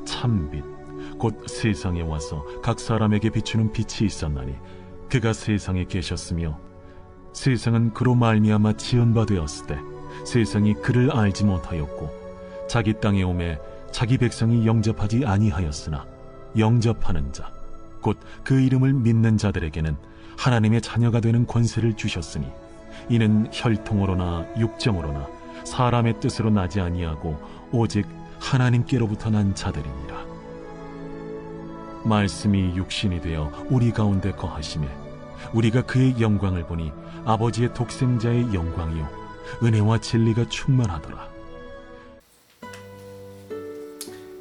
참빛 곧 세상에 와서 각 사람에게 비추는 빛이 있었나니 그가 세상에 계셨으며 세상은 그로 말미암아 지은 바 되었으되 세상이 그를 알지 못하였고 자기 땅에 오매 자기 백성이 영접하지 아니하였으나 영접하는 자 곧 그 이름을 믿는 자들에게는 하나님의 자녀가 되는 권세를 주셨으니 이는 혈통으로나 육정으로나 사람의 뜻으로 나지 아니하고 오직 하나님께로부터 난 자들이니라. 말씀이 육신이 되어 우리 가운데 거하시매 우리가 그의 영광을 보니 아버지의 독생자의 영광이요 은혜와 진리가 충만하더라.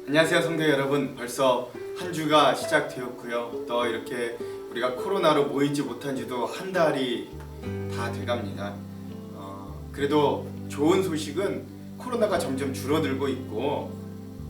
안녕하세요 성도 여러분, 벌써 한 주가 시작되었고요. 또 이렇게 우리가 코로나로 모이지 못한 지도 한 달이 다 돼갑니다. 그래도 좋은 소식은 코로나가 점점 줄어들고 있고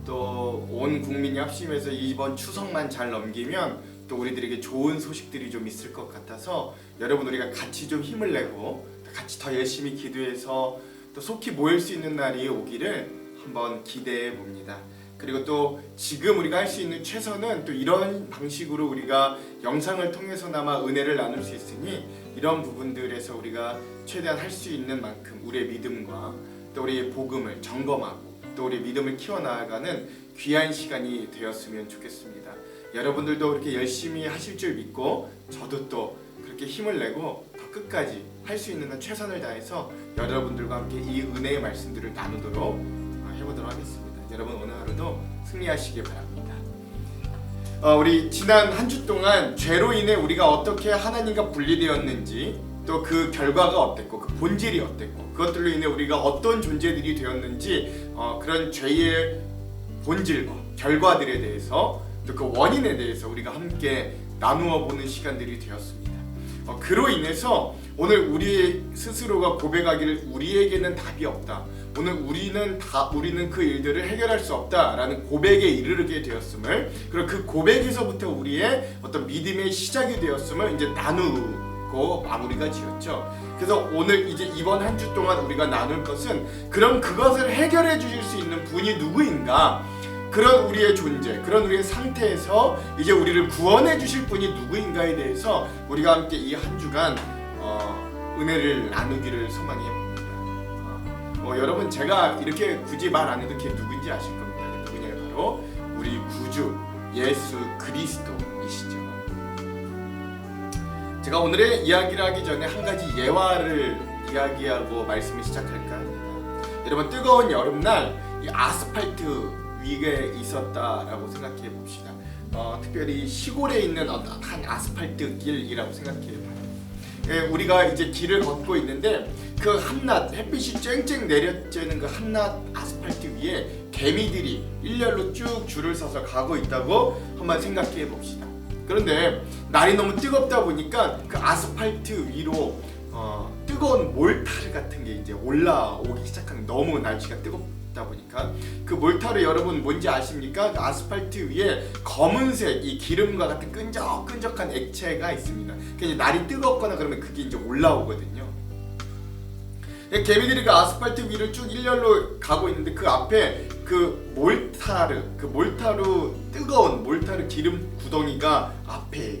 또 온 국민이 합심해서 이번 추석만 잘 넘기면 또 우리들에게 좋은 소식들이 좀 있을 것 같아서 여러분 우리가 같이 좀 힘을 내고 같이 더 열심히 기도해서 또 속히 모일 수 있는 날이 오기를 한번 기대해 봅니다. 그리고 또 지금 우리가 할 수 있는 최선은 또 이런 방식으로 우리가 영상을 통해서나마 은혜를 나눌 수 있으니 이런 부분들에서 우리가 최대한 할 수 있는 만큼 우리의 믿음과 또 우리의 복음을 점검하고 또 우리의 믿음을 키워나가는 귀한 시간이 되었으면 좋겠습니다. 여러분들도 그렇게 열심히 하실 줄 믿고 저도 또 그렇게 힘을 내고 더 끝까지 할 수 있는 한 최선을 다해서 여러분들과 함께 이 은혜의 말씀들을 나누도록 해보도록 하겠습니다. 여러분 오늘 하루도 승리하시길 바랍니다. 우리 지난 한 주 동안 죄로 인해 우리가 어떻게 하나님과 분리되었는지 또 그 결과가 어땠고 그 본질이 어땠고 그것들로 인해 우리가 어떤 존재들이 되었는지 그런 죄의 본질과 결과들에 대해서 또 그 원인에 대해서 우리가 함께 나누어 보는 시간들이 되었습니다. 그로 인해서 오늘 우리 스스로가 고백하기를 우리에게는 답이 없다. 오늘 우리는 그 일들을 해결할 수 없다라는 고백에 이르게 되었음을, 그리고 그 고백에서부터 우리의 어떤 믿음의 시작이 되었음을 이제 나누고 마무리가 지었죠. 그래서 오늘 이제 이번 한 주 동안 우리가 나눌 것은 그럼 그것을 해결해 주실 수 있는 분이 누구인가? 그런 우리의 존재, 그런 우리의 상태에서 이제 우리를 구원해 주실 분이 누구인가에 대해서 우리가 함께 이 한 주간 은혜를 나누기를 소망해 봅니다. 여러분 제가 이렇게 굳이 말 안 해도 걔 누군지 아실 겁니다. 누구냐, 바로 우리 구주 예수 그리스도이시죠. 제가 오늘의 이야기를 하기 전에 한 가지 예화를 이야기하고 말씀을 시작할까 합니다. 여러분 뜨거운 여름날 이 아스팔트 위에 있었다라고 생각해 봅시다. 특별히 시골에 있는 한 아스팔트 길이라고 생각해 봐요. 우리가 이제 길을 걷고 있는데 그 한낮 햇빛이 쨍쨍 내려쬐는 그 한낮 아스팔트 위에 개미들이 일렬로 쭉 줄을 서서 가고 있다고 한번 생각해 봅시다. 그런데 날이 너무 뜨겁다 보니까 그 아스팔트 위로 뜨거운 몰타르 같은 게 이제 올라오기 시작하는, 너무 날씨가 뜨겁다 보니까 그 몰타르 여러분 뭔지 아십니까? 그 아스팔트 위에 검은색 이 기름과 같은 끈적끈적한 액체가 있습니다. 이제 날이 뜨겁거나 그러면 그게 이제 올라오거든요. 개미들이 그 아스팔트 위를 쭉 일렬로 가고 있는데 그 앞에 그 몰타르 뜨거운 몰타르 기름 구덩이가 앞에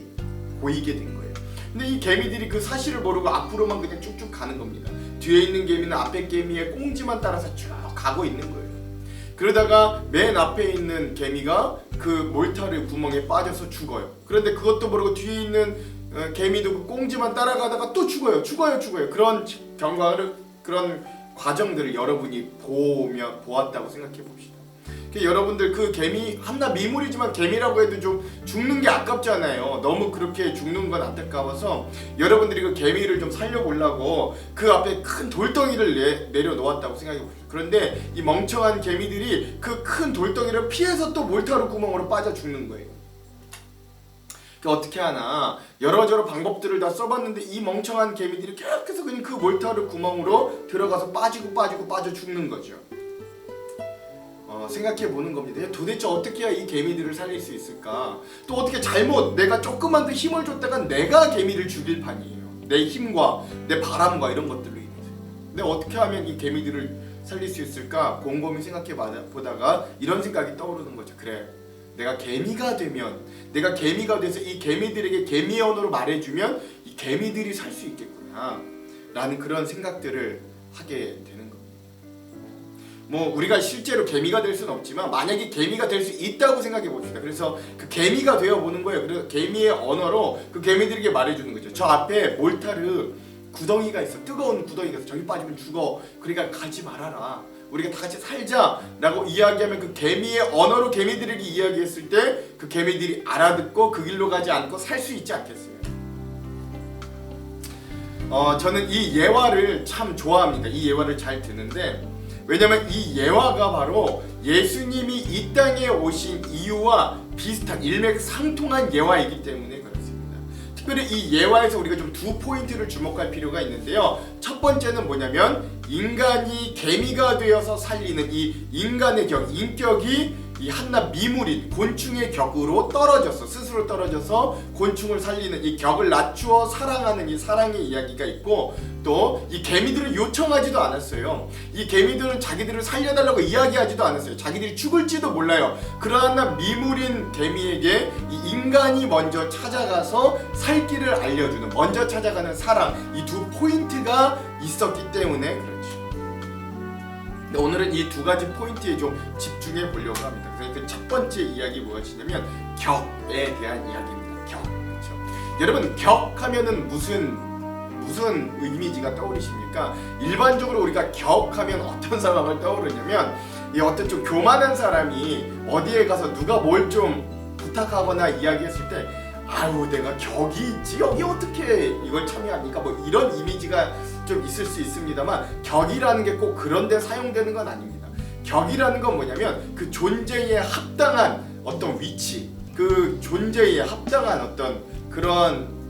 보이게 된 거예요. 근데 이 개미들이 그 사실을 모르고 앞으로만 그냥 쭉쭉 가는 겁니다. 뒤에 있는 개미는 앞에 개미의 꽁지만 따라서 쭉 가고 있는 거예요. 그러다가 맨 앞에 있는 개미가 그 몰타르 구멍에 빠져서 죽어요. 그런데 그것도 모르고 뒤에 있는 개미도 그 꽁지만 따라가다가 또 죽어요. 그런 과정들을 여러분이 보았다고 생각해 봅시다. 여러분들 그 개미 한낱 미물이지만 개미라고 해도 좀 죽는 게 아깝잖아요. 너무 그렇게 죽는 건 안타까워서 여러분들이 그 개미를 좀 살려보려고 그 앞에 큰 돌덩이를 내려놓았다고 생각해 봅시다. 그런데 이 멍청한 개미들이 그 큰 돌덩이를 피해서 또 몰타르 구멍으로 빠져 죽는 거예요. 어떻게 하나 여러저러 방법들을 다 써봤는데 이 멍청한 개미들이 계속해서 그냥 그 몰타르 구멍으로 들어가서 빠져 죽는 거죠. 생각해 보는 겁니다. 도대체 어떻게 해야 이 개미들을 살릴 수 있을까? 또 어떻게 내가 조금만 더 힘을 줬다가 내가 개미를 죽일 판이에요. 내 힘과 내 바람과 이런 것들로 인해서. 근데 어떻게 하면 이 개미들을 살릴 수 있을까 곰곰이 생각해 보다가 이런 생각이 떠오르는 거죠. 그래, 내가 개미가 되면, 내가 개미가 돼서 이 개미들에게 개미 언어로 말해주면 이 개미들이 살 수 있겠구나 라는 그런 생각들을 하게 되는 겁니다. 뭐 우리가 실제로 개미가 될 수는 없지만 만약에 개미가 될 수 있다고 생각해 봅시다. 그래서 그 개미가 되어 보는 거예요. 그래서 개미의 언어로 그 개미들에게 말해주는 거죠. 저 앞에 몰타르 구덩이가 있어. 뜨거운 구덩이가 있어. 저기 빠지면 죽어. 그러니까 가지 말아라. 우리가 다 같이 살자라고 이야기하면 그 개미의 언어로 개미들에게 이야기했을 때 그 개미들이 알아듣고 그 길로 가지 않고 살 수 있지 않겠어요? 저는 이 예화를 참 좋아합니다. 이 예화를 잘 듣는데, 왜냐면 이 예화가 바로 예수님이 이 땅에 오신 이유와 비슷한 일맥상통한 예화이기 때문에 그렇습니다. 특별히 이 예화에서 우리가 좀 두 포인트를 주목할 필요가 있는데요. 첫 번째는 뭐냐면 인간이 개미가 되어서 살리는 이 인간의 인격이 이 한낱 미물인 곤충의 격으로 떨어져서, 스스로 떨어져서 곤충을 살리는 이 격을 낮추어 사랑하는 이 사랑의 이야기가 있고, 또 이 개미들은 요청하지도 않았어요. 이 개미들은 자기들을 살려달라고 이야기하지도 않았어요. 자기들이 죽을지도 몰라요. 그러나 미물인 개미에게 이 인간이 먼저 찾아가서 살 길을 알려주는, 먼저 찾아가는 사랑, 이 두 포인트가 있었기 때문에 그렇죠. 오늘은 이 두 가지 포인트에 좀 집중해 보려고 합니다. 그래서 그 첫 번째 이야기 무엇이냐면 격에 대한 이야기입니다. 격. 그렇죠? 여러분, 격하면은 무슨 이미지가 떠오르십니까? 일반적으로 우리가 격하면 어떤 상황을 떠오르냐면, 이 어떤 좀 교만한 사람이 어디에 가서 누가 뭘 좀 부탁하거나 이야기했을 때, 아유 내가 격이 있지 여기 어떻게 이걸 참여합니까? 뭐 이런 이미지가 좀 있을 수 있습니다만, 격이라는 게 꼭 그런 데 사용되는 건 아닙니다. 격이라는 건 뭐냐면 그 존재에 합당한 어떤 위치, 그 존재에 합당한 어떤 그런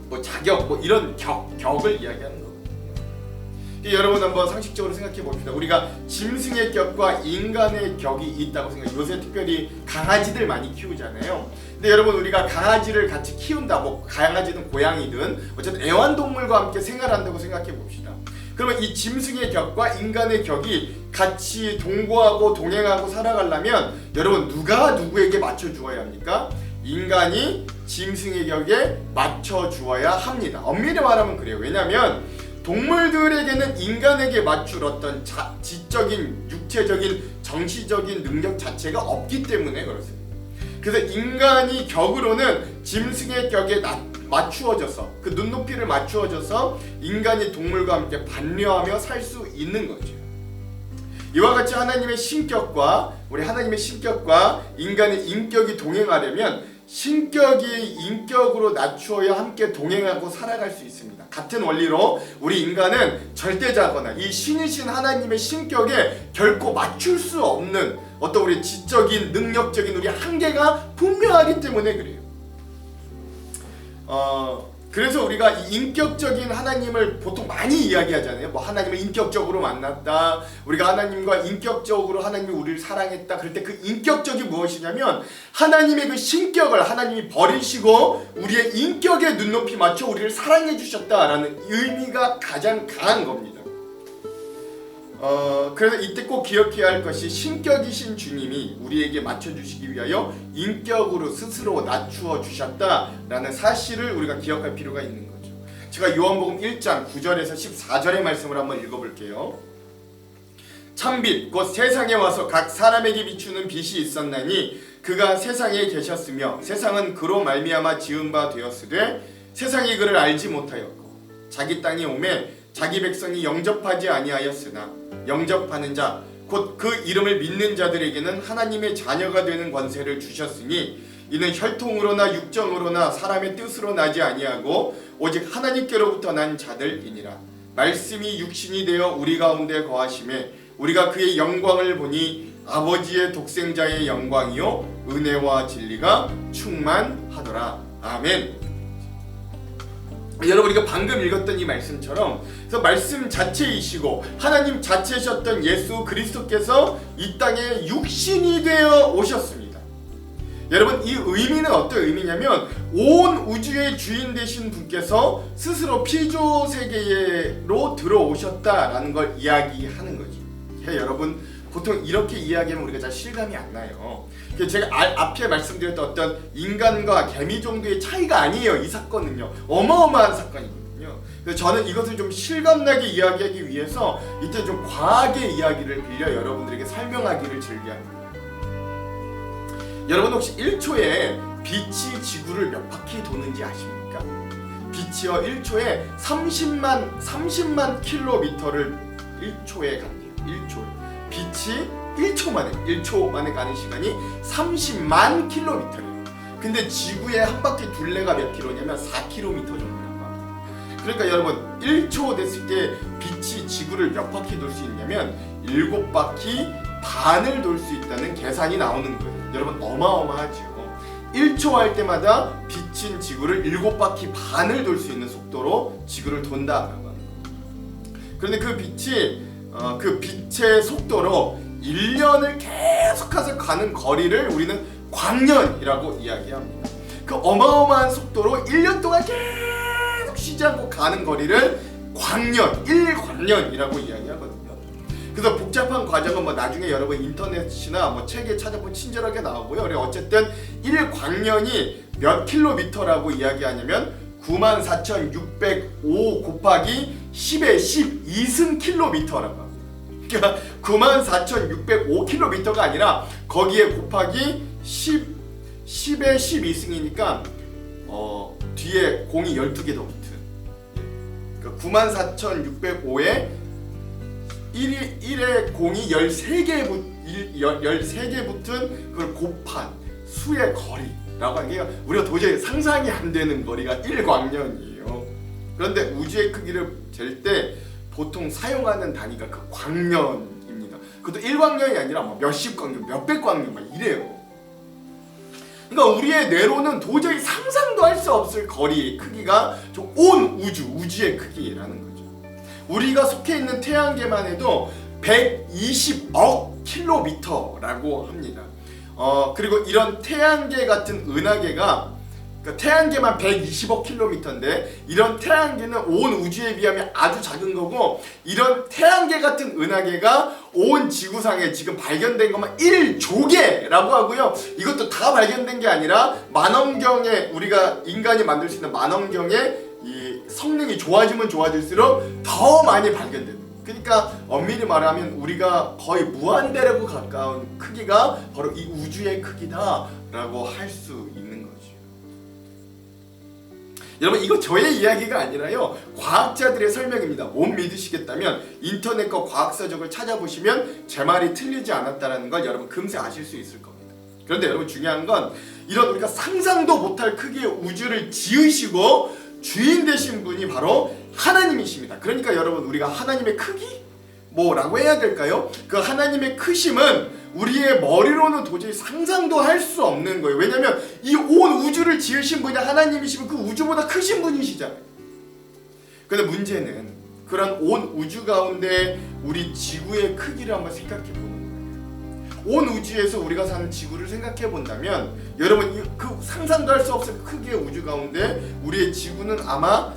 뭐 자격, 뭐 이런 격을 이야기하는 거거든요. 여러분 한번 상식적으로 생각해 봅시다. 우리가 짐승의 격과 인간의 격이 있다고 생각해요. 요새 특별히 강아지들 많이 키우잖아요. 근데 여러분, 우리가 강아지를 같이 키운다, 뭐 강아지든 고양이든 어쨌든 애완동물과 함께 생활한다고 생각해 봅시다. 그러면 이 짐승의 격과 인간의 격이 같이 동거하고 동행하고 살아가려면 여러분, 누가 누구에게 맞춰 주어야 합니까? 인간이 짐승의 격에 맞춰 주어야 합니다. 엄밀히 말하면 그래요. 왜냐하면 동물들에게는 인간에게 맞출 어떤 지적인, 육체적인, 정신적인 능력 자체가 없기 때문에 그렇습니다. 그래서 인간이 격으로는 짐승의 격에 맞추어져서, 그 눈높이를 맞추어져서 인간이 동물과 함께 반려하며 살 수 있는 거죠. 이와 같이 하나님의 신격과 인간의 인격이 동행하려면 신격이 인격으로 낮추어야 함께 동행하고 살아갈 수 있습니다. 같은 원리로 우리 인간은 절대자거나 이 신이신 하나님의 신격에 결코 맞출 수 없는 어떤 우리 지적인, 능력적인 우리 한계가 분명하기 때문에 그래요. 그래서 우리가 이 인격적인 하나님을 보통 많이 이야기하잖아요. 뭐 하나님을 인격적으로 만났다, 우리가 하나님과 인격적으로 하나님이 우리를 사랑했다. 그럴 때 그 인격적이 무엇이냐면 하나님의 그 신격을 하나님이 버리시고 우리의 인격에 눈높이 맞춰 우리를 사랑해 주셨다라는 의미가 가장 강한 겁니다. 그래서 이때 꼭 기억해야 할 것이, 신격이신 주님이 우리에게 맞춰주시기 위하여 인격으로 스스로 낮추어 주셨다라는 사실을 우리가 기억할 필요가 있는 거죠. 제가 요한복음 1장 9절에서 14절의 말씀을 한번 읽어볼게요. 참빛 곧 세상에 와서 각 사람에게 비추는 빛이 있었나니 그가 세상에 계셨으며 세상은 그로 말미암아 지은 바 되었으되 세상이 그를 알지 못하였고 자기 땅에 오매 자기 백성이 영접하지 아니하였으나 영접하는 자 곧 그 이름을 믿는 자들에게는 하나님의 자녀가 되는 권세를 주셨으니 이는 혈통으로나 육정으로나 사람의 뜻으로 나지 아니하고 오직 하나님께로부터 난 자들이니라. 말씀이 육신이 되어 우리 가운데 거하심에 우리가 그의 영광을 보니 아버지의 독생자의 영광이요 은혜와 진리가 충만하더라. 아멘. 여러분, 우리가 방금 읽었던 이 말씀처럼, 그래서 말씀 자체이시고 하나님 자체이셨던 예수 그리스도께서 이 땅에 육신이 되어 오셨습니다. 여러분, 이 의미는 어떤 의미냐면 온 우주의 주인 되신 분께서 스스로 피조 세계로 들어오셨다라는 걸 이야기하는 거죠. 여러분, 보통 이렇게 이야기하면 우리가 잘 실감이 안 나요. 제가 앞에 말씀드렸던 어떤 인간과 개미 정도의 차이가 아니에요. 이 사건은요, 어마어마한 사건이거든요. 그래서 저는 이것을 좀 실감나게 이야기하기 위해서 이때 좀 과학의 이야기를 빌려 여러분들에게 설명하기를 즐겨합니다. 여러분, 혹시 1초에 빛이 지구를 몇 바퀴 도는지 아십니까? 빛이요, 1초에 30만 킬로미터를 1초에 간대요. 1초. 빛이 1초 만에 가는 시간이 30만 킬로미터예요. 근데 지구의 한 바퀴 둘레가 몇 킬로냐면 4km 정도라고 합니다. 그러니까 여러분, 1초 됐을 때 빛이 지구를 몇 바퀴 돌 수 있냐면 7바퀴 반을 돌 수 있다는 계산이 나오는 거예요. 여러분, 어마어마하죠. 1초 할 때마다 빛은 지구를 7바퀴 반을 돌 수 있는 속도로 지구를 돈다라고 합니다. 그런데 그 빛이 그 빛의 속도로 1년을 계속해서 가는 거리를 우리는 광년이라고 이야기합니다. 그 어마어마한 속도로 1년 동안 계속 쉬지 않고 가는 거리를 광년, 1광년이라고 이야기하거든요. 그래서 복잡한 과정은 뭐 나중에 여러분 인터넷이나 뭐 책에 찾아보면 친절하게 나오고요. 그리고 어쨌든 1광년이 몇 킬로미터라고 이야기하냐면 94,605 곱하기 10의 12승 킬로미터라고 합니다. 그러니까 94,605 킬로미터가 아니라 거기에 곱하기 10의 12승이니까 뒤에 공이 12개 더 붙은, 그러니까 94,605에 1에 공이 13개 붙은 그걸 곱한 수의 거리라고 하는 게 우리가 도저히 상상이 안 되는 거리가 1광년이에요. 그런데 우주의 크기를 잴 때 보통 사용하는 단위가 그 광년입니다. 그것도 1광년이 아니라 뭐 몇십 광년, 몇백 광년 막 이래요. 그러니까 우리의 뇌로는 도저히 상상도 할 수 없을 거리의 크기가 온 우주의 크기라는 거죠. 우리가 속해 있는 태양계만 해도 120억 킬로미터라고 합니다. 그리고 이런 태양계 같은 은하계가, 그러니까 태양계만 120억 킬로미터인데 이런 태양계는 온 우주에 비하면 아주 작은 거고, 이런 태양계 같은 은하계가 온 지구상에 지금 발견된 것만 1조 개라고 하고요. 이것도 다 발견된 게 아니라 만원경에, 우리가 인간이 만들 수 있는 만원경에 이 성능이 좋아지면 좋아질수록 더 많이 발견되는, 그러니까 엄밀히 말하면 우리가 거의 무한대라고 가까운 크기가 바로 이 우주의 크기다라고 할 수 있는 거죠. 여러분, 이거 저의 이야기가 아니라요, 과학자들의 설명입니다. 못 믿으시겠다면 인터넷과 과학서적을 찾아보시면 제 말이 틀리지 않았다는 걸 여러분 금세 아실 수 있을 겁니다. 그런데 여러분, 중요한 건 이런 우리가 상상도 못할 크기의 우주를 지으시고 주인 되신 분이 바로 하나님이십니다. 그러니까 여러분, 우리가 하나님의 크기? 뭐라고 해야 될까요? 그 하나님의 크심은 우리의 머리로는 도저히 상상도 할 수 없는 거예요. 왜냐하면 이 온 우주를 지으신 분이 하나님이시면 그 우주보다 크신 분이시잖아요. 그런데 문제는 그런 온 우주 가운데 우리 지구의 크기를 한번 생각해 보는 거예요. 온 우주에서 우리가 사는 지구를 생각해 본다면 여러분, 그 상상도 할 수 없을 크기의 우주 가운데 우리의 지구는 아마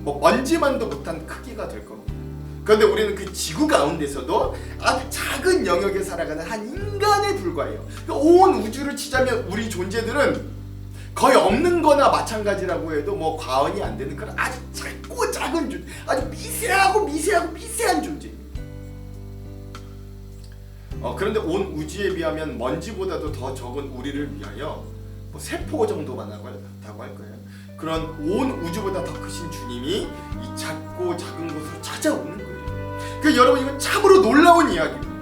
먼지만도 못한 크기가 될 겁니다. 그런데 우리는 그 지구 가운데서도 아주 작은 영역에 살아가는 한 인간에 불과해요. 그러니까 온 우주를 치자면 우리 존재들은 거의 없는 거나 마찬가지라고 해도 뭐 과언이 안 되는 그런 아주 작고 작은 존재, 아주 미세한 존재입니다. 그런데 온 우주에 비하면 먼지보다도 더 적은 우리를 위하여 뭐 세포 정도만 하고 할 거예요. 그런 온 우주보다 더 크신 주님이 이 작고 작은 곳으로 찾아오는 거예요. 그러니까 여러분, 이건 참으로 놀라운 이야기입니다.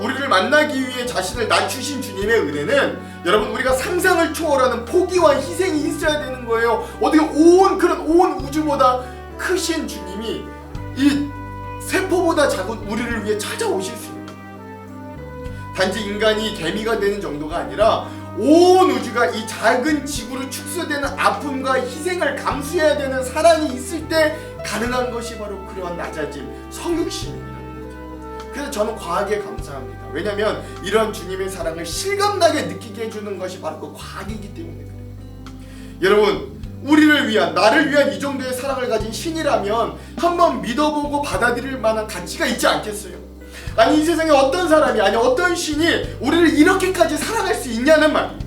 우리를 만나기 위해 자신을 낮추신 주님의 은혜는 여러분, 우리가 상상을 초월하는 포기와 희생이 있어야 되는 거예요. 어떻게 그런 온 우주보다 크신 주님이 이 세포보다 작은 우리를 위해 찾아오실 수 있는, 단지 인간이 개미가 되는 정도가 아니라 온 우주가 이 작은 지구로 축소되는 아픔과 희생을 감수해야 되는 사랑이 있을 때 가능한 것이 바로 그러한 낮아짐, 성육신입니다. 그래서 저는 과하게 감사합니다. 왜냐하면 이런 주님의 사랑을 실감나게 느끼게 해주는 것이 바로 그 과학이기 때문에 그래요. 여러분, 우리를 위한, 나를 위한 이 정도의 사랑을 가진 신이라면 한번 믿어보고 받아들일 만한 가치가 있지 않겠어요? 아니, 이 세상에 어떤 사람이, 아니 어떤 신이 우리를 이렇게까지 사랑할 수 있냐는 말이에요.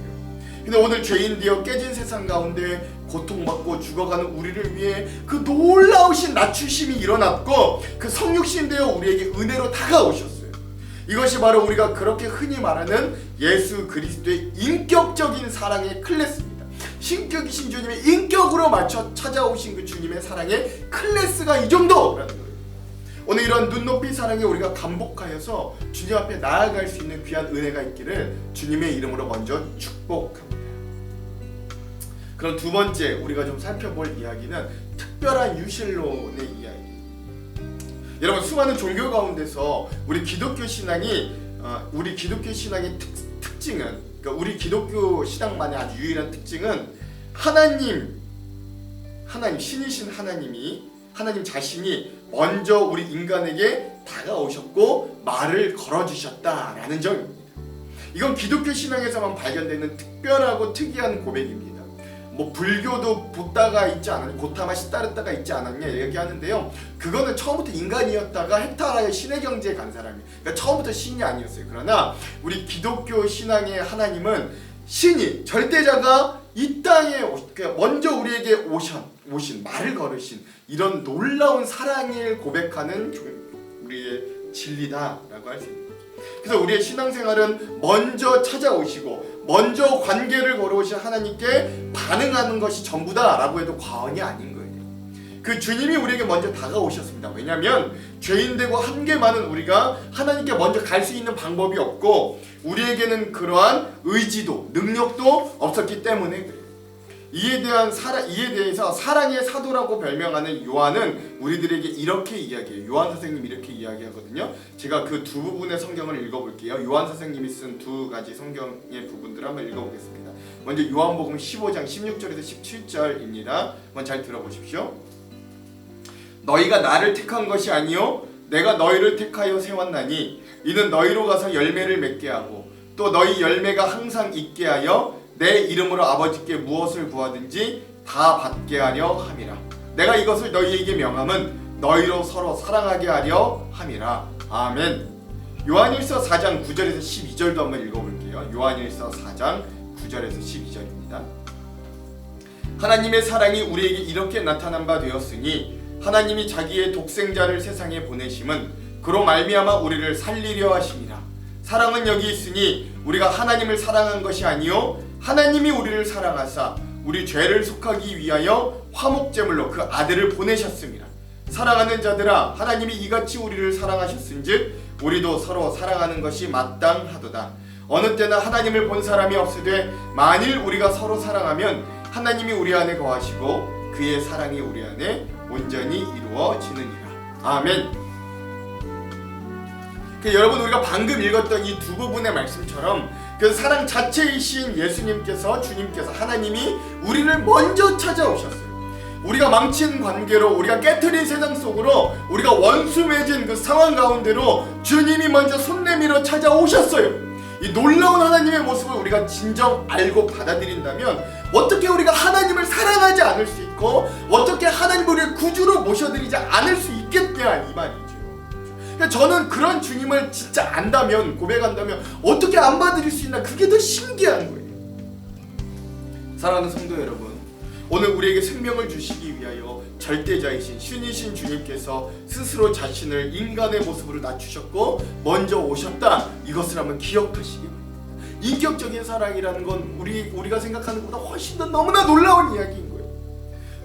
근데 오늘 죄인 되어 깨진 세상 가운데 고통받고 죽어가는 우리를 위해 그 놀라우신 낮추심이 일어났고, 그 성육신 되어 우리에게 은혜로 다가오셨어요. 이것이 바로 우리가 그렇게 흔히 말하는 예수 그리스도의 인격적인 사랑의 클래스입니다. 신격이신 주님의 인격으로 맞춰 찾아오신 그 주님의 사랑의 클래스가 이 정도라는 거예요. 오늘 이런 눈높이 사랑에 우리가 감복하여서 주님 앞에 나아갈 수 있는 귀한 은혜가 있기를 주님의 이름으로 먼저 축복합니다. 그럼 두 번째 우리가 좀 살펴볼 이야기는 특별한 유실론의 이야기. 여러분, 수많은 종교 가운데서 우리 기독교 신앙의 특징은, 그러니까 우리 기독교 신앙만의 아주 유일한 특징은 하나님 신이신 하나님 자신이 먼저 우리 인간에게 다가오셨고 말을 걸어주셨다라는 점입니다. 이건 기독교 신앙에서만 발견되는 특별하고 특이한 고백입니다. 뭐 불교도 붓다가 있지 않았냐, 고타마 시타르타가 있지 않았냐 얘기하는데요. 그거는 처음부터 인간이었다가 헥타라의 신의 경지에 간 사람이에요. 그러니까 처음부터 신이 아니었어요. 그러나 우리 기독교 신앙의 하나님은 신이, 절대자가 이 땅에 먼저 우리에게 오신 말을 걸으신 이런 놀라운 사랑을 고백하는 우리의 진리다라고 할 수 있는 거죠. 그래서 우리의 신앙생활은 먼저 찾아오시고 먼저 관계를 걸어오신 하나님께 반응하는 것이 전부다라고 해도 과언이 아닌 거예요. 그 주님이 우리에게 먼저 다가오셨습니다. 왜냐하면 죄인되고 한계 많은 우리가 하나님께 먼저 갈 수 있는 방법이 없고 우리에게는 그러한 의지도 능력도 없었기 때문에 그래요. 이에 대해서 사랑의 사도라고 별명하는 요한은 우리들에게 이렇게 이야기해요. 요한 선생님이 이렇게 이야기하거든요. 제가 그 두 부분의 성경을 읽어볼게요. 요한 선생님이 쓴 두 가지 성경의 부분들을 한번 읽어보겠습니다. 먼저 요한복음 15장 16절에서 17절입니다. 한번 잘 들어보십시오. 너희가 나를 택한 것이 아니요 내가 너희를 택하여 세웠나니 이는 너희로 가서 열매를 맺게 하고 또 너희 열매가 항상 있게 하여 내 이름으로 아버지께 무엇을 구하든지 다 받게 하려 함이라. 내가 이것을 너희에게 명함은 너희로 서로 사랑하게 하려 함이라. 아멘. 요한일서 4장 9절에서 12절도 한번 읽어볼게요. 요한일서 4장 9절에서 12절입니다. 하나님의 사랑이 우리에게 이렇게 나타난 바 되었으니 하나님이 자기의 독생자를 세상에 보내심은 그로 말미암아 우리를 살리려 하심이라. 사랑은 여기 있으니 우리가 하나님을 사랑한 것이 아니요 하나님이 우리를 사랑하사 우리 죄를 속하기 위하여 화목제물로 그 아들을 보내셨습니다. 사랑하는 자들아, 하나님이 이같이 우리를 사랑하셨은즉 우리도 서로 사랑하는 것이 마땅하도다. 어느 때나 하나님을 본 사람이 없으되 만일 우리가 서로 사랑하면 하나님이 우리 안에 거하시고 그의 사랑이 우리 안에 온전히 이루어지느니라. 아멘. 여러분, 우리가 방금 읽었던 이 두 부분의 말씀처럼 그 사랑 자체이신 예수님께서, 주님께서, 하나님이 우리를 먼저 찾아오셨어요. 우리가 망친 관계로, 우리가 깨트린 세상 속으로, 우리가 원수 맺은 그 상황 가운데로 주님이 먼저 손 내밀어 찾아오셨어요. 이 놀라운 하나님의 모습을 우리가 진정 알고 받아들인다면 어떻게 우리가 하나님을 사랑하지 않을 수 있고 어떻게 하나님을 우리의 구주로 모셔드리지 않을 수 있겠냐 이 말이죠. 저는 그런 주님을 진짜 안다면, 고백한다면 어떻게 안 받아들일 수 있나, 그게 더 신기한 거예요. 사랑하는 성도 여러분, 오늘 우리에게 생명을 주시기 위하여 절대자이신 신이신 주님께서 스스로 자신을 인간의 모습으로 낮추셨고 먼저 오셨다, 이것을 한번 기억하시기 바랍니다. 인격적인 사랑이라는 건 우리가 생각하는 것보다 훨씬 더 너무나 놀라운 이야기인 거예요.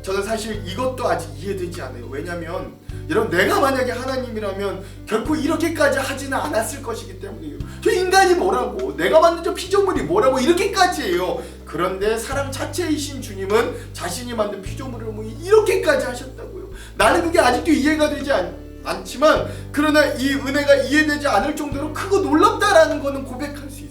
저는 사실 이것도 아직 이해되지 않아요. 왜냐면 여러분, 내가 만약에 하나님이라면 결코 이렇게까지 하지는 않았을 것이기 때문이에요. 저 인간이 뭐라고, 내가 만든 저 피조물이 뭐라고 이렇게까지 해요. 그런데 사랑 자체이신 주님은 자신이 만든 피조물을 뭐 이렇게까지 하셨다고요. 나는 그게 아직도 이해가 되지 않지만 그러나 이 은혜가 이해되지 않을 정도로 크고 놀랍다라는 거는 고백할 수 있어요.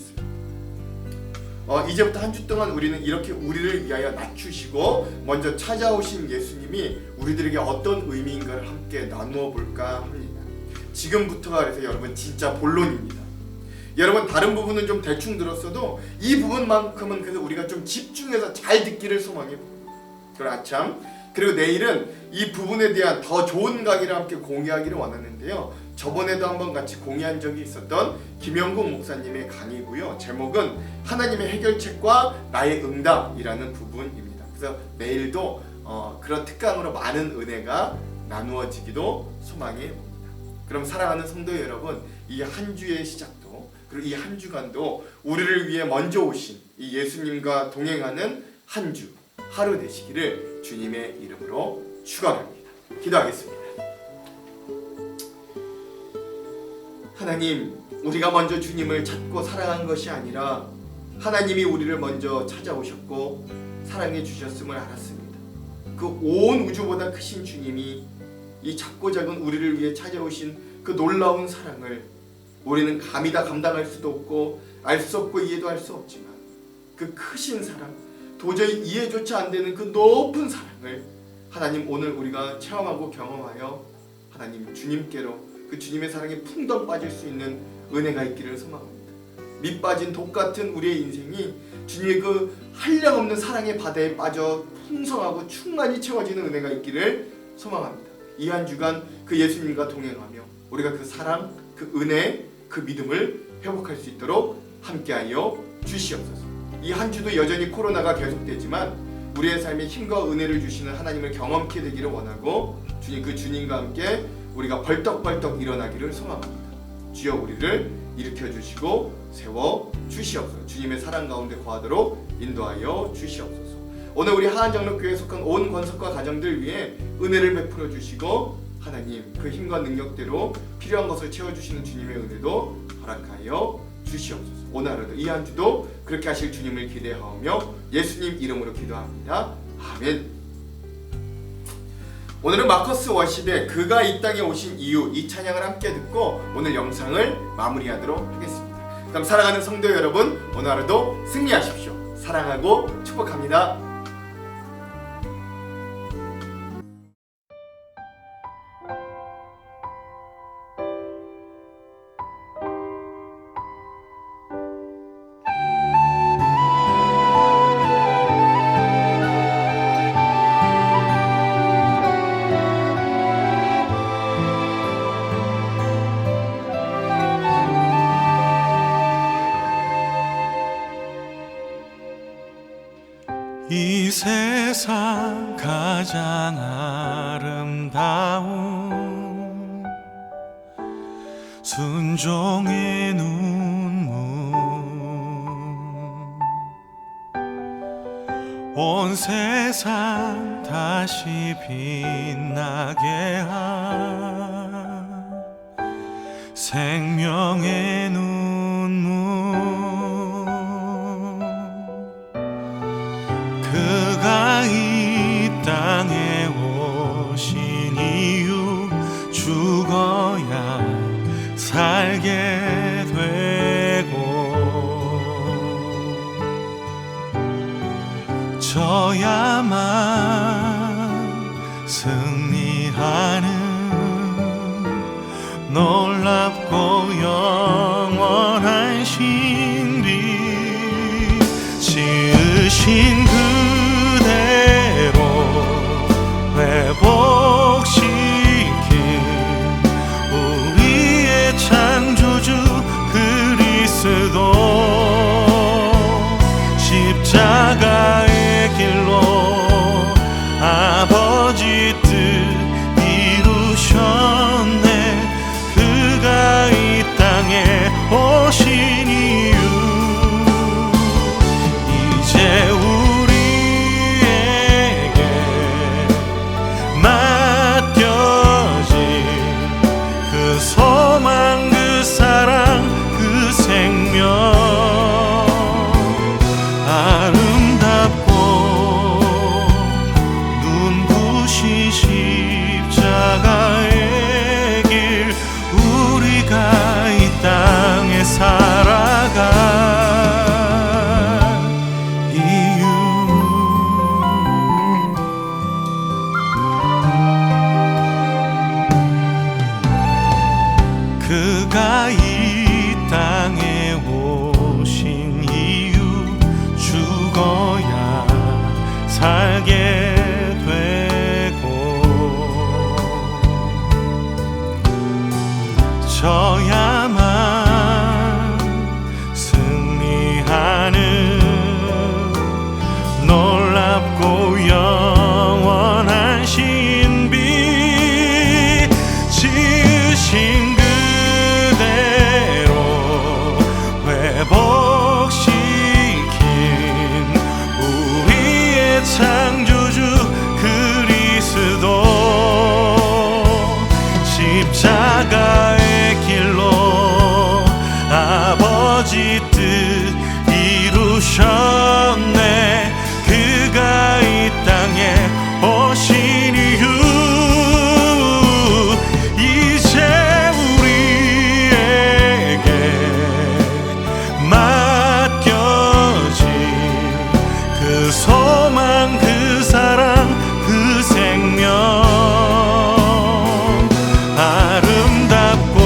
이제부터 한 주 동안 우리는 이렇게 우리를 위하여 낮추시고 먼저 찾아오신 예수님이 우리들에게 어떤 의미인가를 함께 나누어 볼까 합니다. 지금부터가 그래서 여러분 진짜 본론입니다. 여러분 다른 부분은 좀 대충 들었어도 이 부분만큼은 그래서 우리가 좀 집중해서 잘 듣기를 소망해 봅니다. 그리고 아참 그리고 내일은 이 부분에 대한 더 좋은 강의를 함께 공유하기를 원하는데요. 저번에도 한번 같이 공유한 적이 있었던 김영국 목사님의 강의고요. 제목은 하나님의 해결책과 나의 응답이라는 부분입니다. 그래서 내일도 그런 특강으로 많은 은혜가 나누어지기도 소망해 봅니다. 그럼 사랑하는 성도 여러분, 이 한 주의 시작도 그리고 이 한 주간도 우리를 위해 먼저 오신 이 예수님과 동행하는 한 주 하루 되시기를 주님의 이름으로 축원합니다. 기도하겠습니다. 하나님, 우리가 먼저 주님을 찾고 사랑한 것이 아니라 하나님이 우리를 먼저 찾아오셨고 사랑해 주셨음을 알았습니다. 그 온 우주보다 크신 주님이 이 작고 작은 우리를 위해 찾아오신 그 놀라운 사랑을 우리는 감히 다 감당할 수도 없고 알 수 없고 이해도 할 수 없지만 그 크신 사랑, 도저히 이해조차 안 되는 그 높은 사랑을 하나님 오늘 우리가 체험하고 경험하여 하나님 주님께로 그 주님의 사랑에 풍덩 빠질 수 있는 은혜가 있기를 소망합니다. 밑 빠진 독 같은 우리의 인생이 주님의 그 한량없는 사랑의 바다에 빠져 풍성하고 충만히 채워지는 은혜가 있기를 소망합니다. 이 한 주간 그 예수님과 동행하며 우리가 그 사랑, 그 은혜, 그 믿음을 회복할 수 있도록 함께하여 주시옵소서. 이 한 주도 여전히 코로나가 계속되지만 우리의 삶에 힘과 은혜를 주시는 하나님을 경험케 되기를 원하고 주님 그 주님과 함께 우리가 벌떡벌떡 일어나기를 소망합니다. 주여 우리를 일으켜 주시고 세워 주시옵소서. 주님의 사랑 가운데 거하도록 인도하여 주시옵소서. 오늘 우리 하안장로교회에 속한 온 권속과 가정들 위해 은혜를 베풀어 주시고 하나님 그 힘과 능력대로 필요한 것을 채워주시는 주님의 은혜도 허락하여 주시옵소서. 오늘 하루도 이 한 주도 그렇게 하실 주님을 기대하며 예수님 이름으로 기도합니다. 아멘. 오늘은 마커스 워십의 그가 이 땅에 오신 이유 이 찬양을 함께 듣고 오늘 영상을 마무리하도록 하겠습니다. 그럼 사랑하는 성도 여러분, 오늘 하루도 승리하십시오. 사랑하고 축복합니다. 이 세상 가장 아름다운 순종의 눈물 온 세상 다시 빛나게 한 생명의 눈물 그가 이 땅에 오신 이유 죽어야 살게 되고 져야만 승리하는 놀랍고 영원한 신비 지으신 그대로 회복시킨 우리의 창조주 그리스도 십자가의 길로 아버지 뜻 이루셨네 그가 이 땅에 오신 이유 이제 우리에게 맡겨진 그 소망 그 사랑 그 생명 아름답고 눈부신 십자가의 길 우리가 이 땅에 살아가 그가 이 땅에 오신 이유 죽어야 살게 되고 져야만 승리하는 놀랍고 영원한 신비 지으신 그대로 회복시킨 우리의 창조주 그리스도 십자가의 길로 아버지 뜻 이루셨네. 그가 이 땅에 오신 이유 이제 우리에게 맡겨진 그 소망 그 사랑 그 생명 아름답고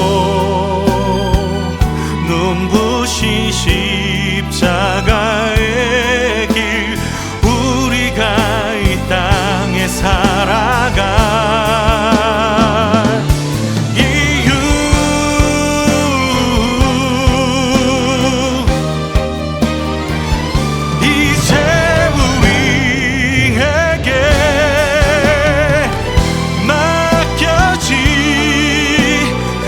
눈부신 십자가의 길 우리가 이 땅에 살아갈 이유 이제 우리에게 맡겨진 그